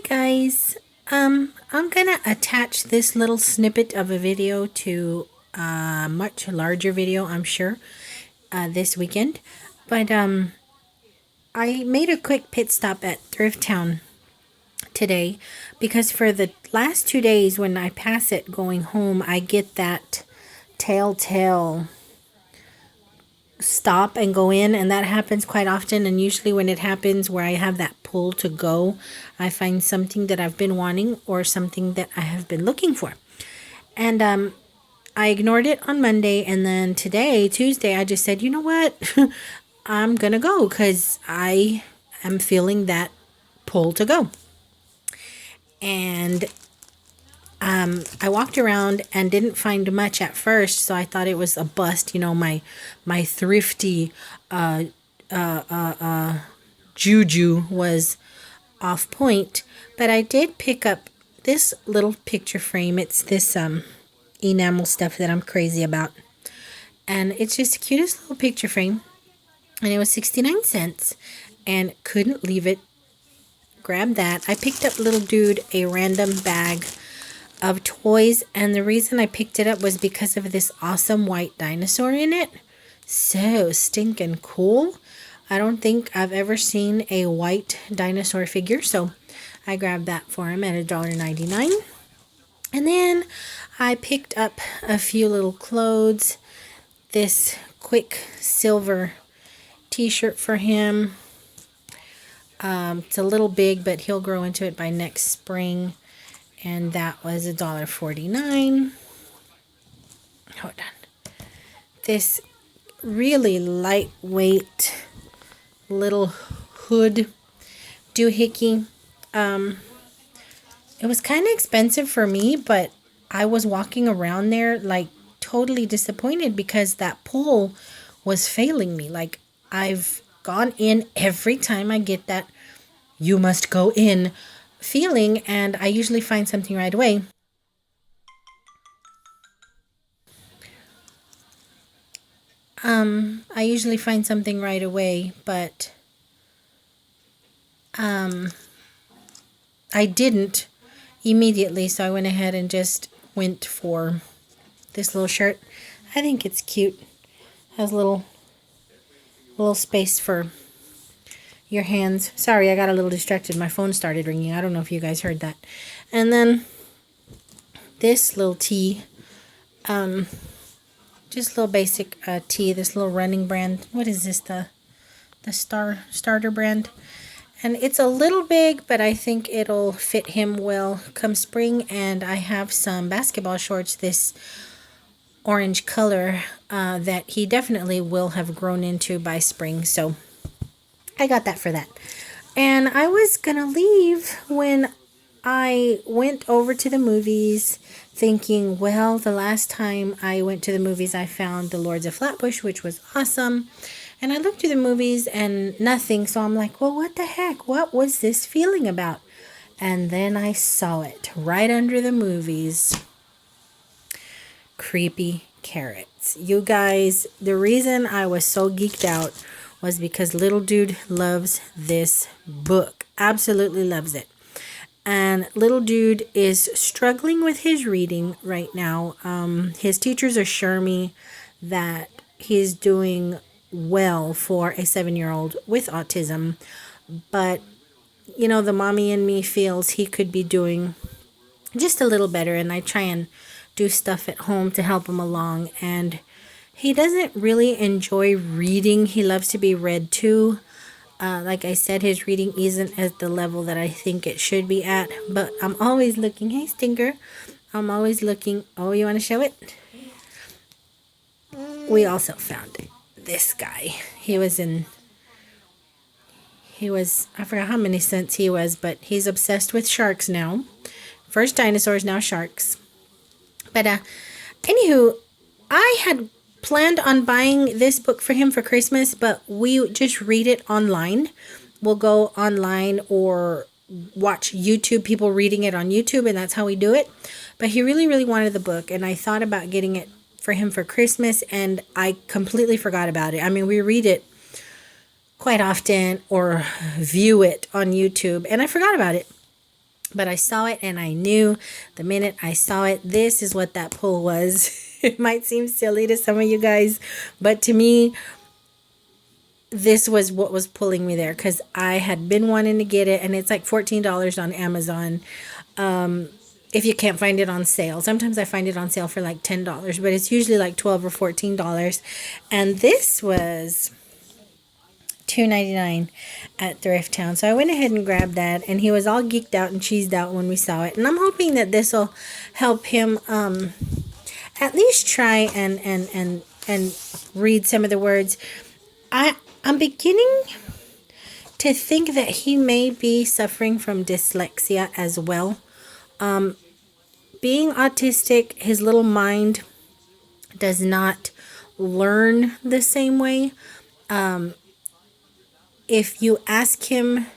Guys, I'm gonna attach this little snippet of a video to a much larger video, I'm sure, this weekend. But I made a quick pit stop at Thrift Town today because for the last 2 days when I pass it going home, I get that telltale stop and go in, and that happens quite often. And usually when it happens where I have that pull to go, I find something that I've been wanting or something that I have been looking for. And I ignored it on Monday, and then today, Tuesday, I just said, you know what, I'm gonna go because I am feeling that pull to go. And I walked around and didn't find much at first, so I thought it was a bust. You know, my thrifty juju was off point. But I did pick up this little picture frame. It's this enamel stuff that I'm crazy about, and it's just the cutest little picture frame. And it was 69 cents, and couldn't leave it. Grabbed that. I picked up little dude a random bag of toys, and the reason I picked it up was because of this awesome white dinosaur in it. So stinking cool. I don't think I've ever seen a white dinosaur figure, so I grabbed that for him at $1.99. And then I picked up a few little clothes. This quick silver t-shirt for him. It's a little big, but he'll grow into it by next spring. And that was $1.49. Hold on. This really lightweight little hood doohickey. It was kind of expensive for me, but I was walking around there like totally disappointed because that pull was failing me. Like, I've gone in every time I get that you must go in feeling, and I usually find something right away. I usually find something right away, but I didn't immediately, so I went ahead and just went for this little shirt. I think it's cute. Has little space for your hands. Sorry, I got a little distracted. My phone started ringing. I don't know if you guys heard that. And then this little tee, just a little basic tee. This little running brand. What is this? The starter brand. And it's a little big, but I think it'll fit him well come spring. And I have some basketball shorts, this orange color, that he definitely will have grown into by spring. So I got that for that. And I was going to leave when I went over to the movies thinking, well, the last time I went to the movies, I found The Lords of Flatbush, which was awesome. And I looked through the movies and nothing. So I'm like, well, what the heck? What was this feeling about? And then I saw it right under the movies. Creepy carrots. You guys, the reason I was so geeked out was because little dude loves this book. Absolutely loves it. And little dude is struggling with his reading right now. His teachers assure me that he's doing well for a 7-year-old with autism. But, you know, the mommy in me feels he could be doing just a little better. And I try and do stuff at home to help him along. And he doesn't really enjoy reading. He loves to be read to. Like I said, his reading isn't at the level that I think it should be at. But I'm always looking. Hey, Stinker. I'm always looking. Oh, you want to show it? We also found this guy. I forgot how many cents he was, but he's obsessed with sharks now. First dinosaurs, now sharks. But, anywho, I had planned on buying this book for him for Christmas, but we just read it online. We'll go online or watch YouTube, people reading it on YouTube, and that's how we do it. But he really, really wanted the book, and I thought about getting it for him for Christmas, and I completely forgot about it. I mean, we read it quite often or view it on YouTube, and I forgot about it. But I saw it and I knew the minute I saw it, this is what that pull was. It might seem silly to some of you guys, but to me, this was what was pulling me there because I had been wanting to get it, and it's like $14 on Amazon. If you can't find it on sale. Sometimes I find it on sale for like $10, but it's usually like $12 or $14. And this was $2.99 at Thrift Town. So I went ahead and grabbed that, and he was all geeked out and cheesed out when we saw it. And I'm hoping that this will help him at least try and read some of the words. I'm beginning to think that he may be suffering from dyslexia as well. Being autistic, his little mind does not learn the same way. If you ask him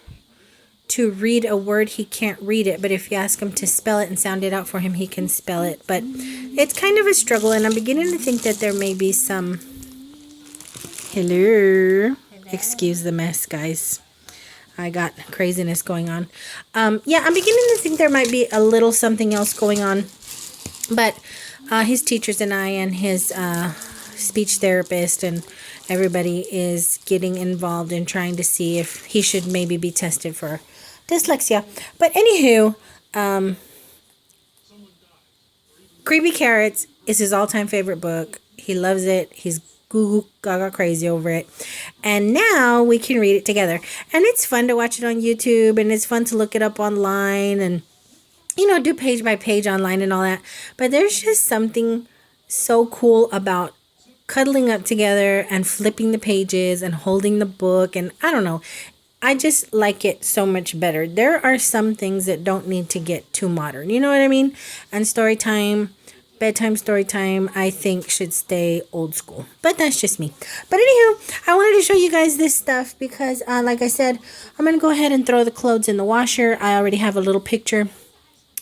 to read a word, he can't read it. But if you ask him to spell it and sound it out for him, he can spell it. But it's kind of a struggle, and I'm beginning to think that there may be some... Hello. Excuse the mess, guys. I got craziness going on. Yeah, I'm beginning to think there might be a little something else going on. But his teachers and I and his speech therapist and everybody is getting involved in trying to see if he should maybe be tested for dyslexia. But anywho, Creepy Carrots is his all-time favorite book. He loves it. He's goo gaga crazy over it. And now we can read it together. And it's fun to watch it on YouTube, and it's fun to look it up online and, do page by page online and all that. But there's just something so cool about cuddling up together and flipping the pages and holding the book. And I don't know. I just like it so much better. There are some things that don't need to get too modern. You know what I mean? And bedtime story time, I think should stay old school. But that's just me. But anywho, I wanted to show you guys this stuff because, like I said, I'm going to go ahead and throw the clothes in the washer. I already have a little picture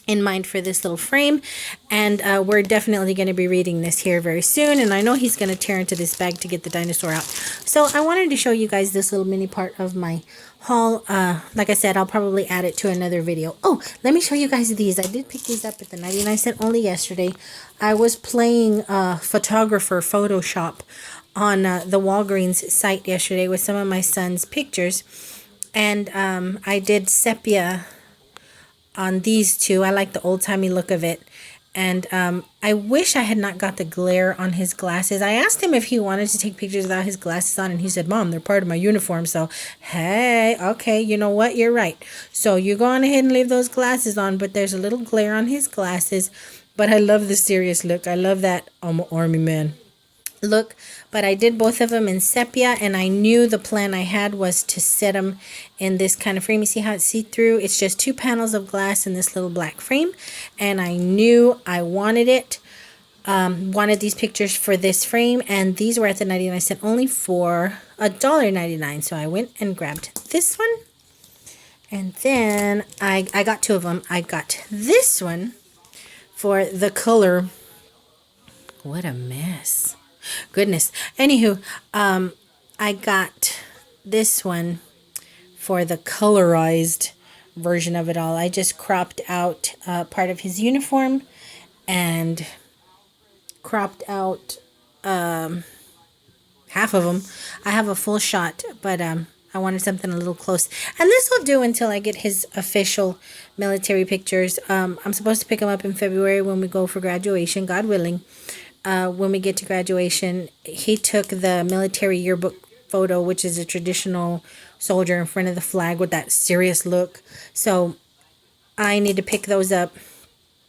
in mind for this little frame, and we're definitely going to be reading this here very soon, and I know he's going to tear into this bag to get the dinosaur out. So I wanted to show you guys this little mini part of my haul. Like I said, I'll probably add it to another video. Oh, let me show you guys these. I did pick these up at the 99-cent only yesterday. I was playing photographer Photoshop on the Walgreens site yesterday with some of my son's pictures, and I did sepia on these two. I like the old-timey look of it. And I wish I had not got the glare on his glasses. I asked him if he wanted to take pictures without his glasses on, and he said, Mom, they're part of my uniform. So, hey, okay, you know what? You're right. So you go on ahead and leave those glasses on, but there's a little glare on his glasses. But I love the serious look. I love that I'm an army man look. But I did both of them in sepia, and I knew the plan I had was to set them in this kind of frame. You see how it's see-through? It's just 2 panels of glass in this little black frame, and I knew I wanted it. Wanted these pictures for this frame, and these were at the 99-cent only for $1.99. So I went and grabbed this one, and then I got 2 of them. I got this one for the color. What a mess. Goodness. Anywho, I got this one for the colorized version of it all. I just cropped out part of his uniform and cropped out half of them. I have a full shot, but I wanted something a little close. And this will do until I get his official military pictures. I'm supposed to pick him up in February when we go for graduation, God willing. When we get to graduation, he took the military yearbook photo, which is a traditional soldier in front of the flag with that serious look. So I need to pick those up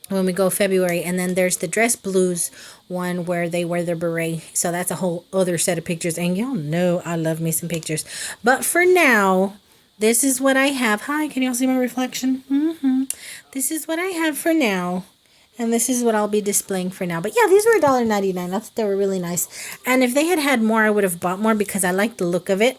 when we go February. And then there's the dress blues one where they wear their beret. So that's a whole other set of pictures. And y'all know I love me some pictures. But for now, this is what I have. Hi, can y'all see my reflection? This is what I have for now. And this is what I'll be displaying for now. But yeah, these were $1.99. I thought they were really nice. And if they had had more, I would have bought more because I like the look of it.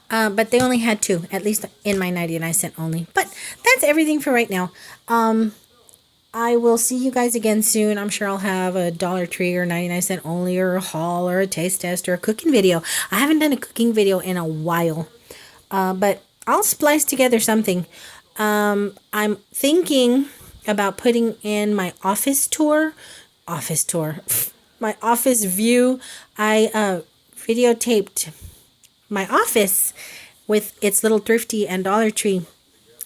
But they only had 2, at least in my 99-cent only. But that's everything for right now. I will see you guys again soon. I'm sure I'll have a Dollar Tree or 99-cent only or a haul or a taste test or a cooking video. I haven't done a cooking video in a while. But I'll splice together something. I'm thinking about putting in my office tour. Office tour. My office view. I videotaped my office with its little Thrifty and Dollar Tree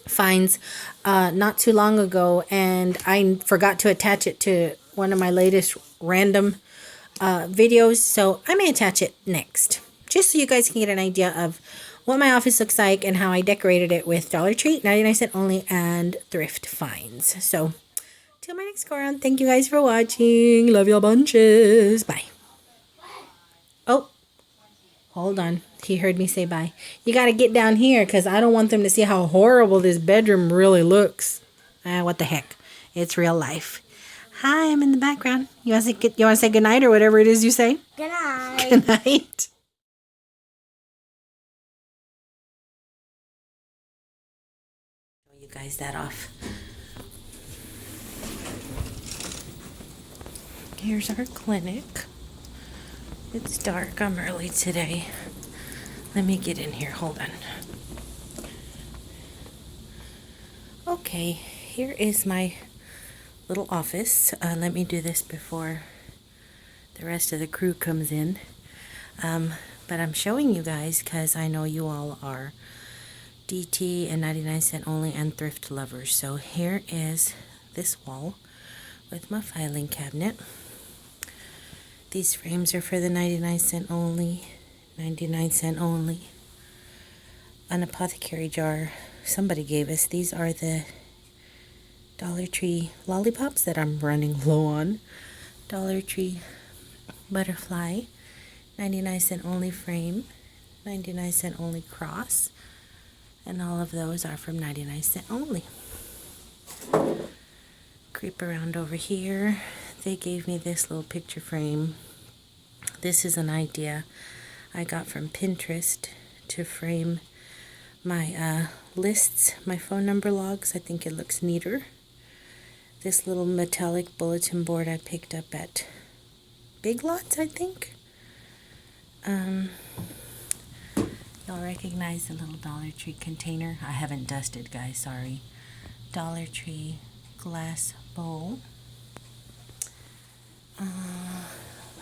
finds not too long ago, and I forgot to attach it to one of my latest random videos, so I may attach it next, just so you guys can get an idea of what my office looks like and how I decorated it with Dollar Tree, 99 cent only, and thrift finds. So till my next go around, thank you guys for watching. Love y'all bunches. Bye. Oh, hold on. He heard me say bye. You got to get down here because I don't want them to see how horrible this bedroom really looks. What the heck? It's real life. Hi, I'm in the background. You want to say good night or whatever it is you say? Good night. Good night. Show you guys that off. Here's our clinic. It's dark. I'm early today. Let me get in here. Hold on. Okay, here is my little office. Let me do this before the rest of the crew comes in. But I'm showing you guys because I know you all are DT and 99 cent only and thrift lovers. So here is this wall with my filing cabinet. These frames are for the 99 cent only. 99 cent only. An apothecary jar somebody gave us. These are the Dollar Tree lollipops that I'm running low on. Dollar Tree butterfly, 99 cent only frame, 99 cent only cross, and all of those are from 99 cent only. Creep around over here. They gave me this little picture frame. This is an idea I got from Pinterest to frame my lists, my phone number logs. I think it looks neater. This little metallic bulletin board I picked up at Big Lots, I think. Y'all recognize the little Dollar Tree container? I haven't dusted, guys, sorry. Dollar Tree glass bowl.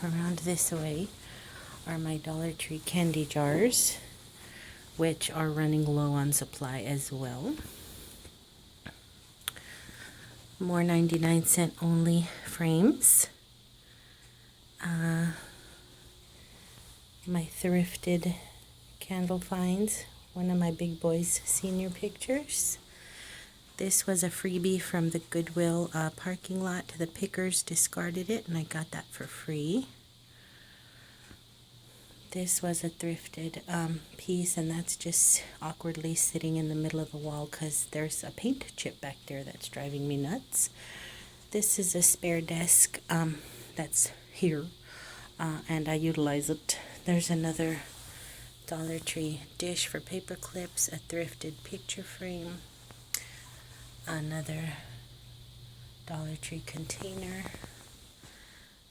Around this way are my Dollar Tree candy jars, which are running low on supply as well. More 99 cent only frames. My thrifted candle finds, one of my big boys' senior pictures. This was a freebie from the Goodwill parking lot. The pickers discarded it, and I got that for free. This was a thrifted piece, and that's just awkwardly sitting in the middle of the wall because there's a paint chip back there that's driving me nuts. This is a spare desk that's here, and I utilize it. There's another Dollar Tree dish for paper clips, a thrifted picture frame, another Dollar Tree container,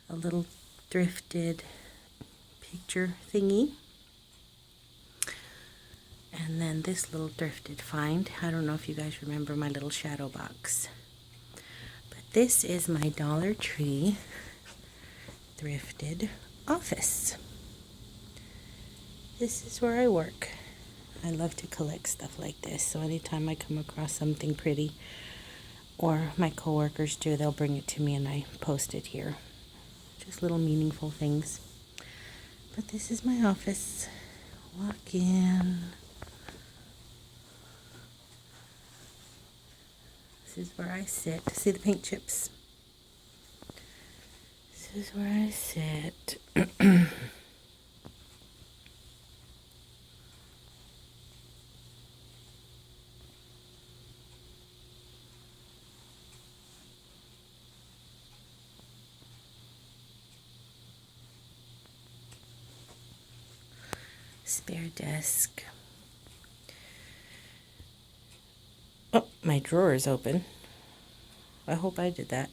a little thrifted picture thingy, and then this little thrifted find. I don't know if you guys remember my little shadow box, but this is my Dollar Tree thrifted office. This is where I work. I love to collect stuff like this, so anytime I come across something pretty, or my coworkers do, they'll bring it to me and I post it here. Just little meaningful things. But this is my office. Walk in. This is where I sit. See the paint chips? This is where I sit. Spare desk. Oh, my drawer is open. I hope I did that.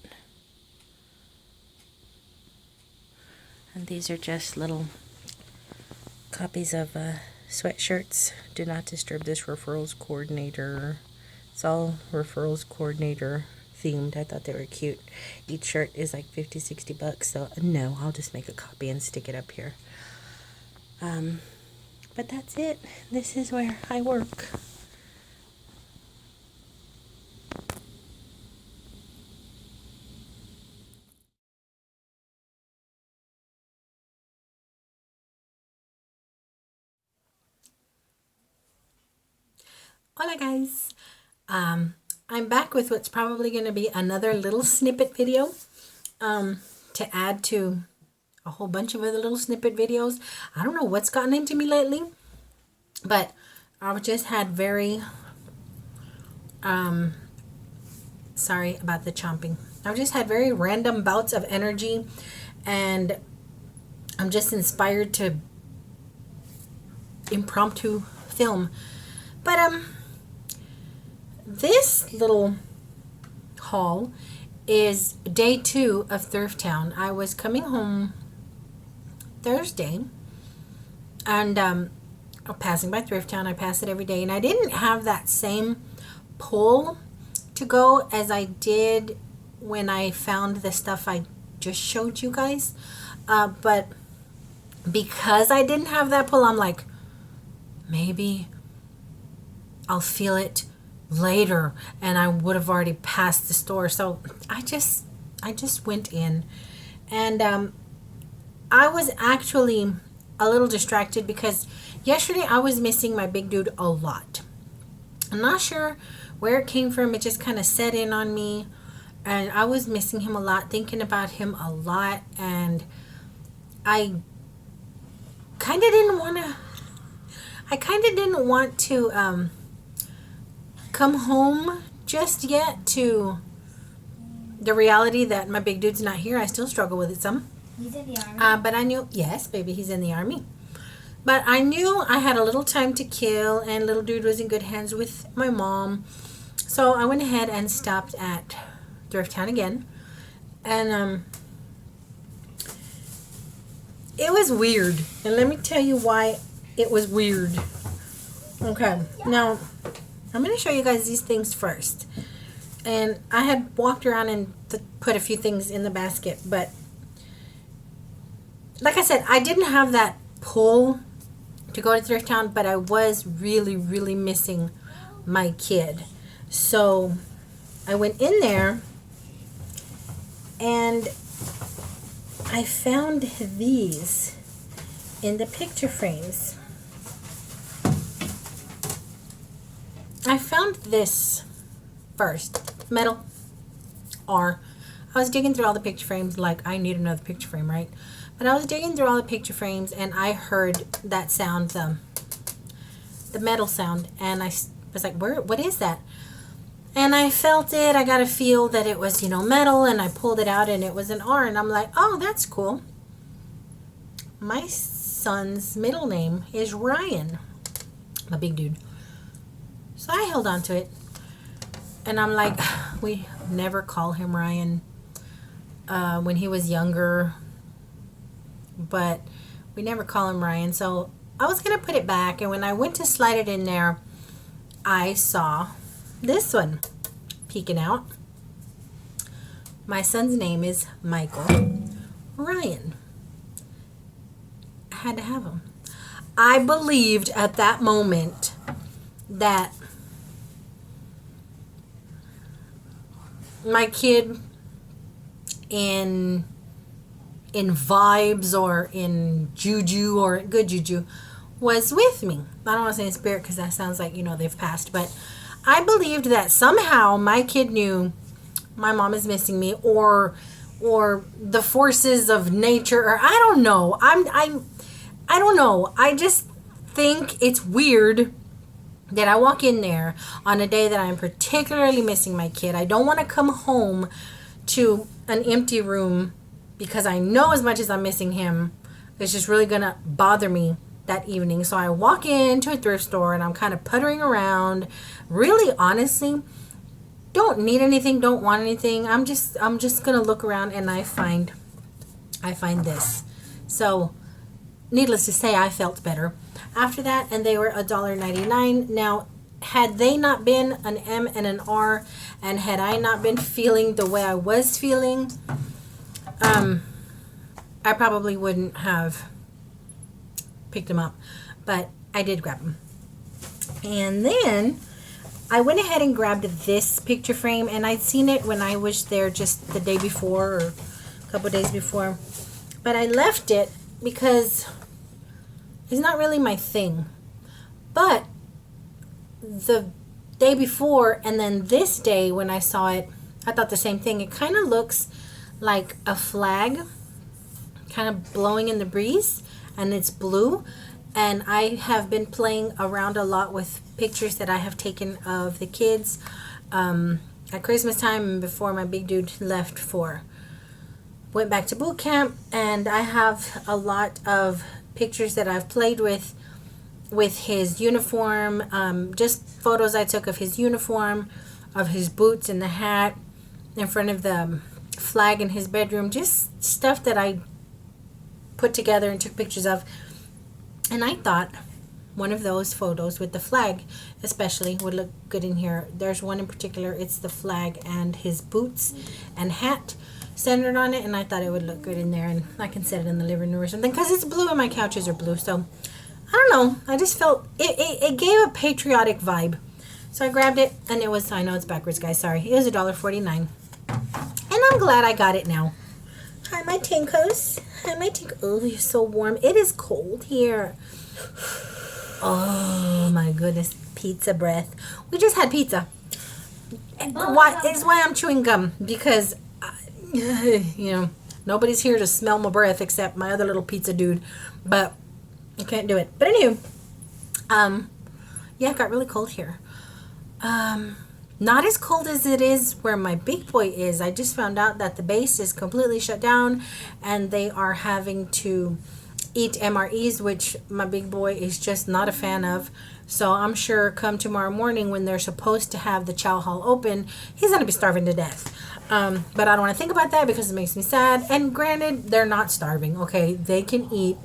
And these are just little copies of sweatshirts. Do not disturb this referrals coordinator. It's all referrals coordinator themed. I thought they were cute. Each shirt is like 50, 60 bucks. So no, I'll just make a copy and stick it up here. But that's it. This is where I work. Hola guys. I'm back with what's probably going to be another little snippet video to add to a whole bunch of other little snippet videos. I don't know what's gotten into me lately, but I've just had very sorry about the chomping. I've just had very random bouts of energy, and I'm just inspired to impromptu film. But this little haul is day 2 of Thrift Town. I was coming home Thursday, and passing by Thrift Town. I pass it every day, and I didn't have that same pull to go as I did when I found the stuff I just showed you guys. But because I didn't have that pull, I'm like, maybe I'll feel it later, and I would have already passed the store. So I just went in, and I was actually a little distracted because yesterday I was missing my big dude a lot. I'm not sure where it came from. It just kind of set in on me, and I was missing him a lot, thinking about him a lot, and I kind of didn't want to come home just yet to the reality that my big dude's not here. I still struggle with it some. He's in the army? But I knew, yes, baby, he's in the army. But I knew I had a little time to kill, and little dude was in good hands with my mom. So I went ahead and stopped at Thrift Town again. And it was weird. And let me tell you why it was weird. Okay, now I'm going to show you guys these things first. And I had walked around and put a few things in the basket, but like I said, I didn't have that pull to go to Thrift Town, but I was really, really missing my kid. So I went in there and I found these in the picture frames. I found this first, metal R. I was digging through all the picture frames like I need another picture frame, right? But I was digging through all the picture frames and I heard that sound, the metal sound, and I was like, what is that? And I felt it. I got a feel that it was, metal, and I pulled it out and it was an R, and I'm like, oh, that's cool. My son's middle name is Ryan, my big dude. So I held on to it, and I'm like, we never call him Ryan. When he was younger, but we never call him Ryan. So I was going to put it back, and when I went to slide it in there, I saw this one peeking out. My son's name is Michael Ryan. I had to have him. I believed at that moment that my kid in vibes or in juju or good juju was with me. I don't want to say in spirit because that sounds like, they've passed. But I believed that somehow my kid knew my mom is missing me, or the forces of nature, or I don't know. I don't know. I just think it's weird that I walk in there on a day that I'm particularly missing my kid. I don't want to come home to an empty room because I know as much as I'm missing him, it's just really going to bother me that evening. So I walk into a thrift store and I'm kind of puttering around. Really, honestly, don't need anything, don't want anything. I'm just going to look around, and I find this. So needless to say, I felt better after that, and they were $1.99. Now, had they not been an M and an R, and had I not been feeling the way I was feeling, I probably wouldn't have picked them up. But I did grab them. And then I went ahead and grabbed this picture frame, and I'd seen it when I was there just the day before or a couple days before. But I left it because it's not really my thing. But the day before and then this day when I saw it, I thought the same thing. It kind of looks like a flag kind of blowing in the breeze, and it's blue. And I have been playing around a lot with pictures that I have taken of the kids at Christmas time and before my big dude went back to boot camp. And I have a lot of pictures that I've played with his uniform, just photos I took of his uniform, of his boots and the hat in front of the flag in his bedroom, just stuff that I put together and took pictures of. And I thought one of those photos with the flag especially would look good in here. There's one in particular, it's the flag and his boots and hat centered on it, and I thought it would look good in there, and I can set it in the living room or something because it's blue and my couches are blue. So I don't know, I just felt it gave a patriotic vibe. So I grabbed it, and it was, I know it's backwards, guys, sorry. It was $1.49. And I'm glad I got it now. Hi, my tinkos. Hi, my tinkos. Oh, you're so warm. It is cold here. Oh, my goodness. Pizza breath. We just had pizza. It's why I'm chewing gum. Because, nobody's here to smell my breath except my other little pizza dude. But I can't do it. But anywho, yeah, it got really cold here. Not as cold as it is where my big boy is. I just found out that the base is completely shut down and they are having to eat MREs, which my big boy is just not a fan of. So I'm sure come tomorrow morning when they're supposed to have the chow hall open, he's going to be starving to death. But I don't want to think about that because it makes me sad. And granted, they're not starving, okay? They can eat,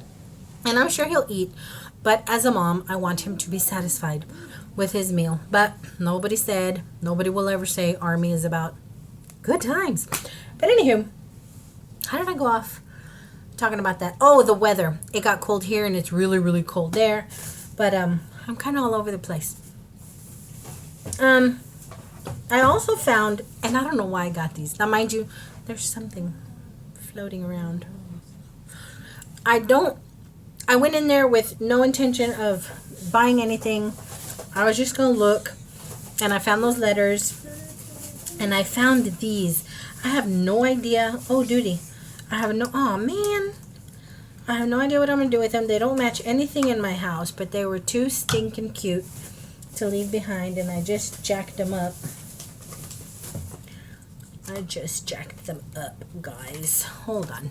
and I'm sure he'll eat. But as a mom, I want him to be satisfied with his meal. But nobody will ever say Army is about good times. But anywho, how did I go off talking about that? Oh, the weather. It got cold here and it's really, really cold there. But I'm kind of all over the place. I also found, and I don't know why I got these. Now, mind you, there's something floating around. I went in there with no intention of buying anything. I was just going to look, and I found those letters, and I found these. I have no idea. Oh, duty. Oh, man. I have no idea what I'm going to do with them. They don't match anything in my house, but they were too stinking cute to leave behind, and I just jacked them up. Guys. Hold on.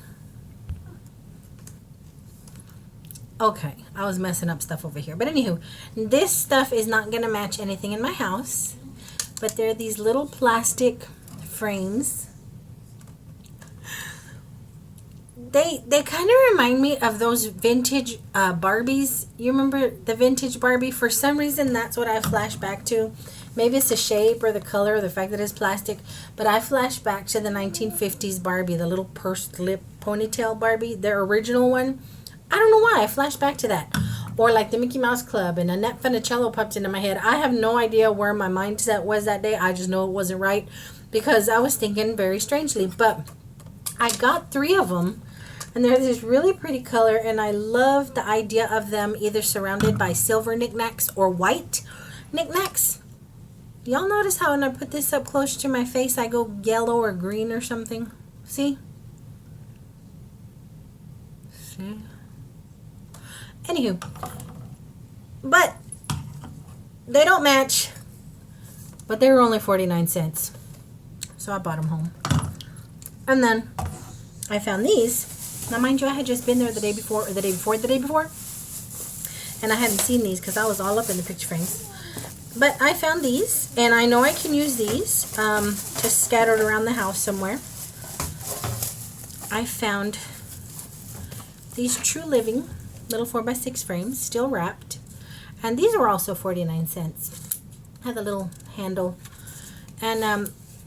Okay, I was messing up stuff over here. But anywho, this stuff is not going to match anything in my house. But they're these little plastic frames. They kind of remind me of those vintage Barbies. You remember the vintage Barbie? For some reason, that's what I flash back to. Maybe it's the shape or the color or the fact that it's plastic. But I flash back to the 1950s Barbie, the little pursed lip ponytail Barbie, their original one. I don't know why. I flashed back to that. Or like the Mickey Mouse Club and Annette Funicello popped into my head. I have no idea where my mindset was that day. I just know it wasn't right because I was thinking very strangely. But I got 3 of them. And they're this really pretty color. And I love the idea of them either surrounded by silver knickknacks or white knickknacks. Y'all notice how when I put this up close to my face, I go yellow or green or something? See? See? Anywho, but they don't match, but they were only 49 cents. So I bought them home. And then I found these. Now, mind you, I had just been there the day before, or the day before the day before. And I hadn't seen these because I was all up in the picture frames. But I found these, and I know I can use these just scattered around the house somewhere. I found these True Living little 4x6 frames, still wrapped. And these were also 49 cents. Have the little handle. And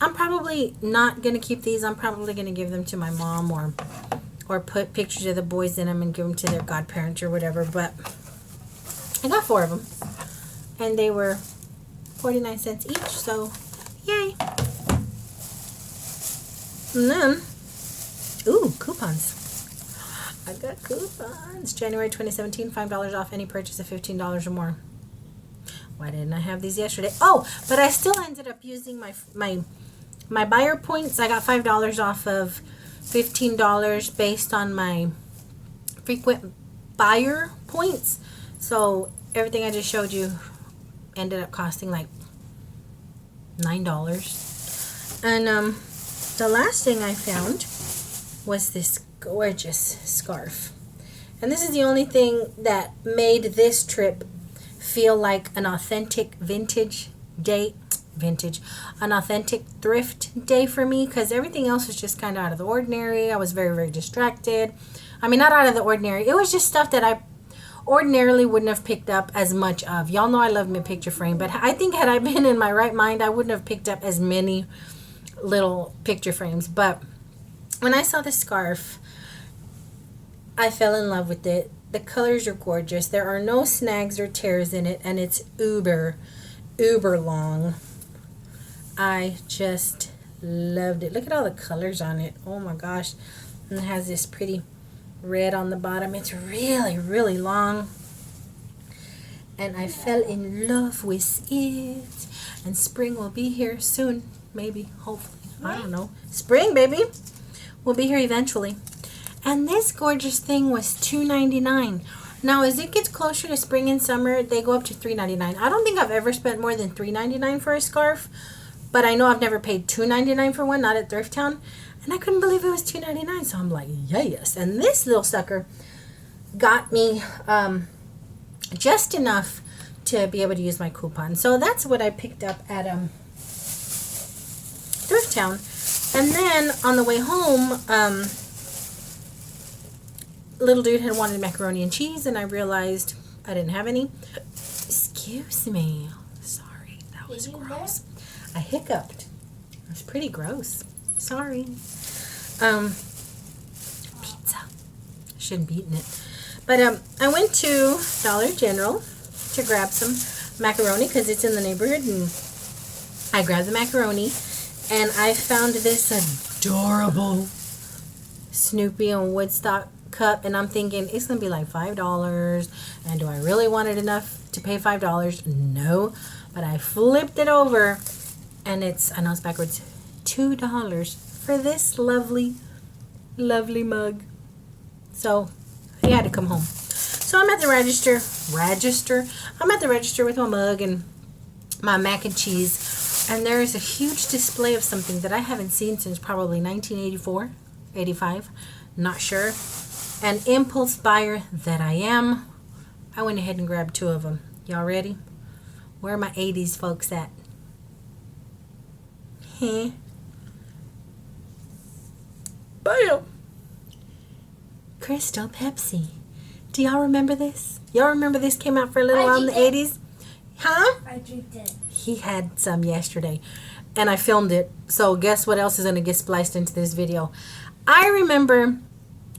I'm probably not going to keep these. I'm probably going to give them to my mom or put pictures of the boys in them and give them to their godparents or whatever. But I got 4 of them. And they were 49 cents each. So, yay. And then, ooh, coupons. I got coupons. January 2017, $5 off any purchase of $15 or more. Why didn't I have these yesterday? Oh, but I still ended up using my buyer points. I got $5 off of $15 based on my frequent buyer points. So everything I just showed you ended up costing like $9. And the last thing I found was this gorgeous scarf. And this is the only thing that made this trip feel like an authentic an authentic thrift day for me, because everything else was just kind of out of the ordinary. I was very, very distracted. I mean, not out of the ordinary. It was just stuff that I ordinarily wouldn't have picked up as much of. Y'all know I love my picture frame, but I think had I been in my right mind, I wouldn't have picked up as many little picture frames. But when I saw the scarf, I fell in love with it. The colors are gorgeous. There are no snags or tears in it, and it's uber long. I just loved it. Look at all the colors on it. Oh my gosh. And it has this pretty red on the bottom. It's really, really long. And I fell in love with it. And spring will be here soon. Maybe, hopefully. I don't know. Spring, baby. Will be here eventually. And this gorgeous thing was $2.99. Now, as it gets closer to spring and summer, they go up to $3.99. I don't think I've ever spent more than $3.99 for a scarf. But I know I've never paid $2.99 for one, not at Thrift Town. And I couldn't believe it was $2.99. So I'm like, yes. And this little sucker got me just enough to be able to use my coupon. So that's what I picked up at Thrift Town. And then on the way home, little dude had wanted macaroni and cheese, and I realized I didn't have any. Excuse me. Sorry, that was gross. I hiccuped. It was pretty gross. Sorry. Pizza. Shouldn't be eating it. But I went to Dollar General to grab some macaroni because it's in the neighborhood, and I grabbed the macaroni, and I found this adorable Snoopy on Woodstock cup, and I'm thinking it's gonna be like $5, and do I really want it enough to pay $5? No. But I flipped it over, and it's, I know it's backwards, $2 for this lovely mug. So he had to come home. So I'm at the register. I'm at the register with my mug and my mac and cheese, and there is a huge display of something that I haven't seen since probably 1984, 85, not sure. An impulse buyer that I am, I went ahead and grabbed 2 of them. Y'all ready? Where are my 80s folks at? Bam! Crystal Pepsi. Do y'all remember this? Y'all remember this came out for a little while in the 80s? Huh? I drank it. He had some yesterday, and I filmed it. So guess what else is going to get spliced into this video? I remember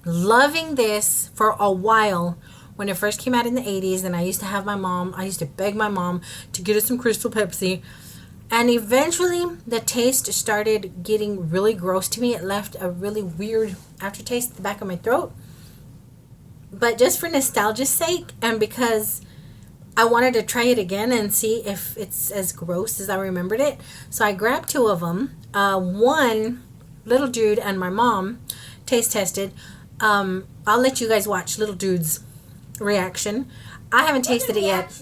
loving this for a while when it first came out in the 80s, and I used to beg my mom to get us some Crystal Pepsi. And eventually, the taste started getting really gross to me. It left a really weird aftertaste at the back of my throat. But just for nostalgia's sake, and because I wanted to try it again and see if it's as gross as I remembered it, so I grabbed 2 of them. One, little dude and my mom taste tested. I'll let you guys watch little dude's reaction. I haven't tasted it yet.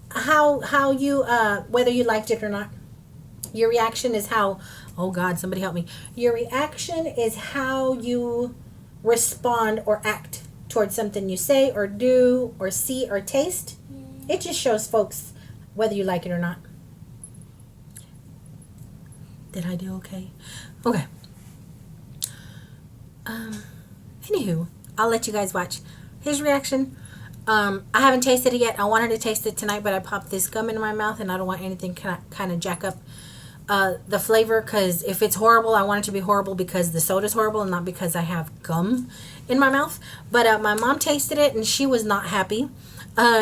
How you whether you liked it or not. Your reaction is how, oh God, somebody help me. Your reaction is how you respond or act towards something you say or do or see or taste. It just shows folks whether you like it or not. Did I do okay? Okay. Anywho, I'll let you guys watch his reaction. I haven't tasted it yet. I wanted to taste it tonight, but I popped this gum in my mouth, and I don't want anything kind of jack up the flavor, because if it's horrible, I want it to be horrible because the soda's horrible and not because I have gum in my mouth. But my mom tasted it, and she was not happy.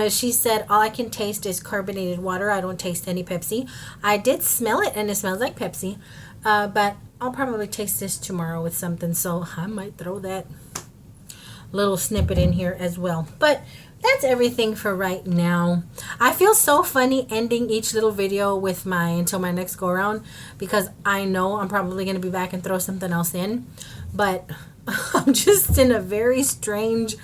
She said, all I can taste is carbonated water. I don't taste any Pepsi. I did smell it, and it smells like Pepsi. But I'll probably taste this tomorrow with something, so I might throw that little snippet in here as well. But that's everything for right now. I feel so funny ending each little video with until my next go around, because I know I'm probably going to be back and throw something else in. But I'm just in a very strange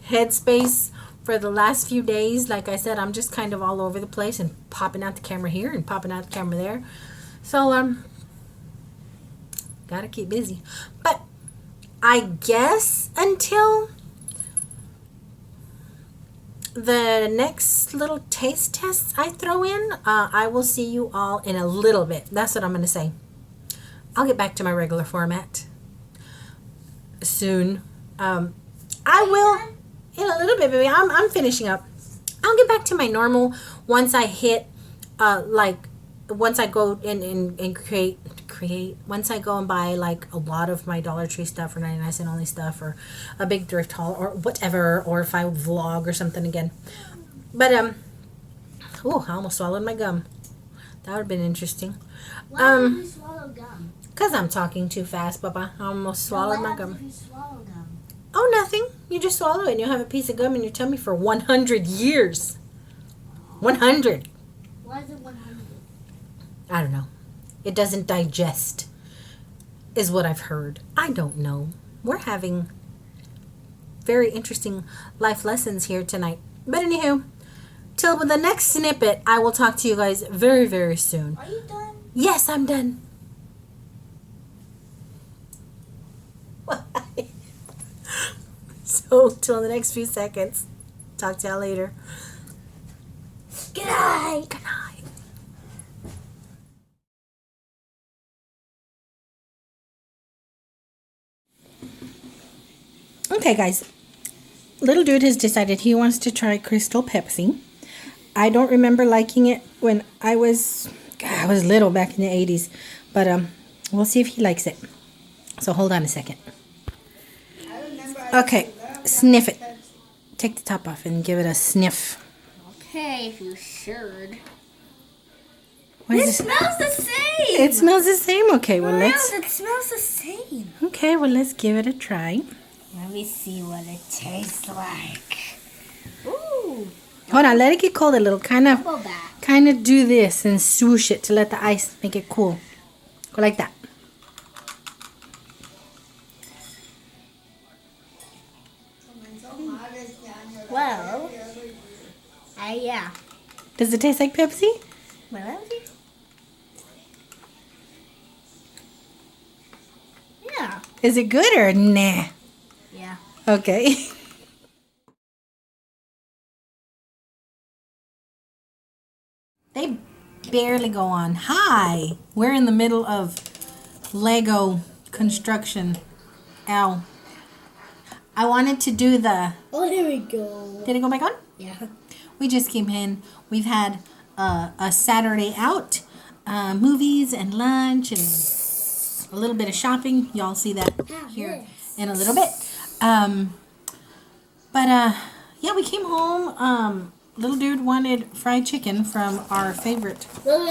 headspace for the last few days. Like I said, I'm just kind of all over the place and popping out the camera here and popping out the camera there. So gotta keep busy. But I guess until the next little taste tests I throw in, I will see you all in a little bit. That's what I'm going to say. I'll get back to my regular format soon. I will in a little bit, baby. I'm finishing up. I'll get back to my normal once I hit, once I go and create, once I go and buy like a lot of my Dollar Tree stuff or 99-cent only stuff, or a big thrift haul or whatever, or if I vlog or something again. But oh, I almost swallowed my gum. That would have been interesting. Why did you swallow gum? Because I'm talking too fast, Papa. I almost swallowed my gum. If you swallow gum? Oh, nothing. You just swallow it and you'll have a piece of gum in your tummy for 100 years. 100. Why is it 100? I don't know. It doesn't digest, is what I've heard. I don't know. We're having very interesting life lessons here tonight. But anywho, till the next snippet, I will talk to you guys very, very soon. Are you done? Yes, I'm done. So, till the next few seconds. Talk to y'all later. Good night. Good night. Okay, guys. Little dude has decided he wants to try Crystal Pepsi. I don't remember liking it when I was little back in the 80s. But we'll see if he likes it. So hold on a second. Okay, sniff it. Take the top off and give it a sniff. Okay, if you should. It smells the same. It smells the same. Okay, well It smells the same. Okay, well let's give it a try. Let me see what it tastes like. Ooh. Hold on, let it get cold a little. Kind of do this and swoosh it to let the ice make it cool. Go like that. Well, yeah. Does it taste like Pepsi? Well, yeah. Is it good or nah? Yeah. Okay. They barely go on. Hi. We're in the middle of Lego construction. Ow. I wanted to do the... Oh, there we go. Did it go back on? Yeah. We just came in. We've had a Saturday out. Movies and lunch and a little bit of shopping. Y'all see that here in a little bit. Yeah, we came home. Little dude wanted fried chicken from our favorite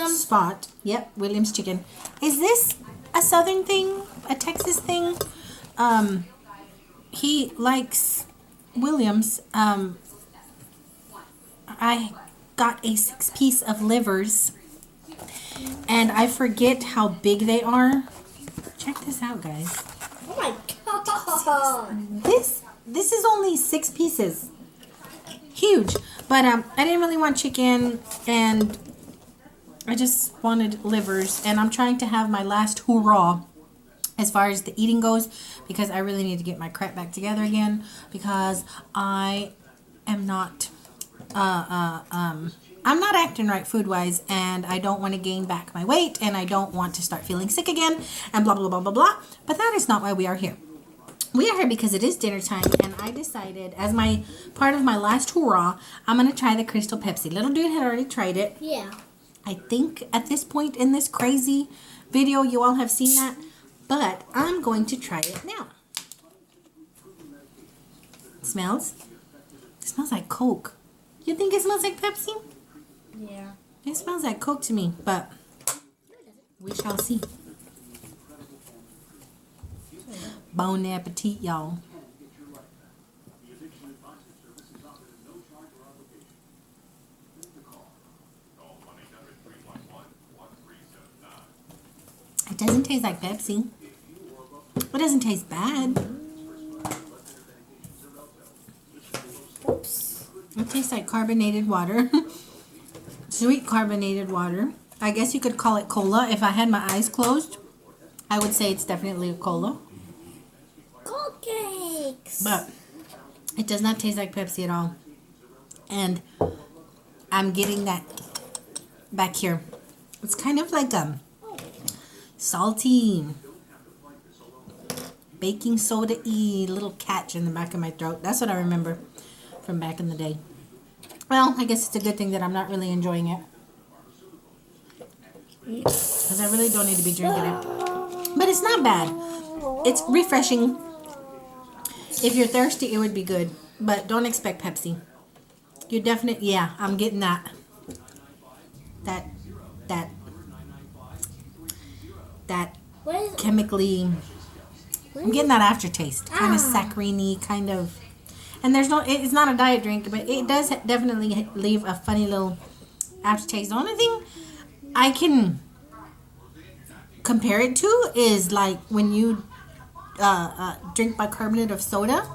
spot. Yep, Williams Chicken. Is this a southern thing? A Texas thing? He likes Williams. I got a 6-piece of livers, and I forget how big they are. Check this out, guys. Oh my god! This is only 6 pieces. Huge. But I didn't really want chicken, and I just wanted livers, and I'm trying to have my last hurrah as far as the eating goes, because I really need to get my crap back together again, because I am not I'm not acting right food-wise, and I don't want to gain back my weight, and I don't want to start feeling sick again, and blah, blah, blah, blah, blah. But that is not why we are here. we are here because it is dinner time, and I decided, as my part of my last hurrah, I'm going to try the Crystal Pepsi. Little dude had already tried it. Yeah. I think at this point in this crazy video, you all have seen that, but I'm going to try it now. It smells like Coke. You think it smells like Pepsi? Yeah. It smells like Coke to me, but we shall see. Bon appetit, y'all. It doesn't taste like Pepsi. It doesn't taste bad. Oops. It tastes like carbonated water. Sweet carbonated water. I guess you could call it cola. If I had my eyes closed, I would say it's definitely a cola. Cupcakes. But it does not taste like Pepsi at all. And I'm getting that back here. It's kind of like salty, baking soda-y little catch in the back of my throat. That's what I remember from back in the day. Well, I guess it's a good thing that I'm not really enjoying it, because I really don't need to be drinking it. But it's not bad. It's refreshing. If you're thirsty, it would be good. But don't expect Pepsi. You definitely, yeah, I'm getting that chemically, I'm getting that aftertaste. Kind of saccharine-y, kind of. And it's not a diet drink, but it does definitely leave a funny little aftertaste. The only thing I can compare it to is like when you drink bicarbonate of soda,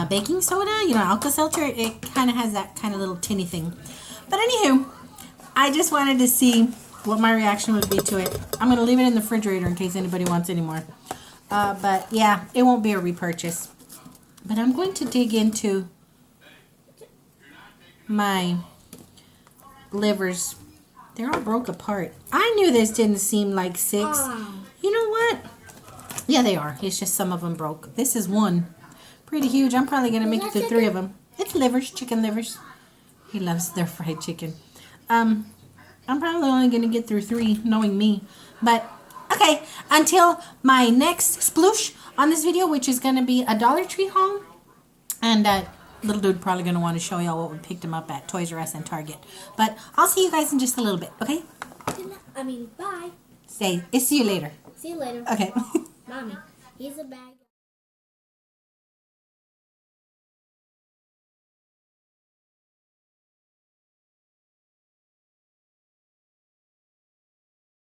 baking soda, Alka-Seltzer. It kind of has that kind of little tinny thing. But anywho, I just wanted to see what my reaction would be to it. I'm going to leave it in the refrigerator in case anybody wants any more. But yeah, it won't be a repurchase. But I'm going to dig into my livers. They're all broke apart. I knew this didn't seem like 6. You know what? Yeah, they are. It's just some of them broke. This is one. Pretty huge. I'm probably going to make it through 3 of them. It's livers, chicken livers. He loves their fried chicken. I'm probably only going to get through 3, knowing me. But, okay, until my next sploosh on this video, which is going to be a Dollar Tree haul. And little dude probably going to want to show y'all what we picked him up at Toys R Us and Target. But I'll see you guys in just a little bit, okay? Bye. See you later. See you later. Okay. Mommy, here's a bag.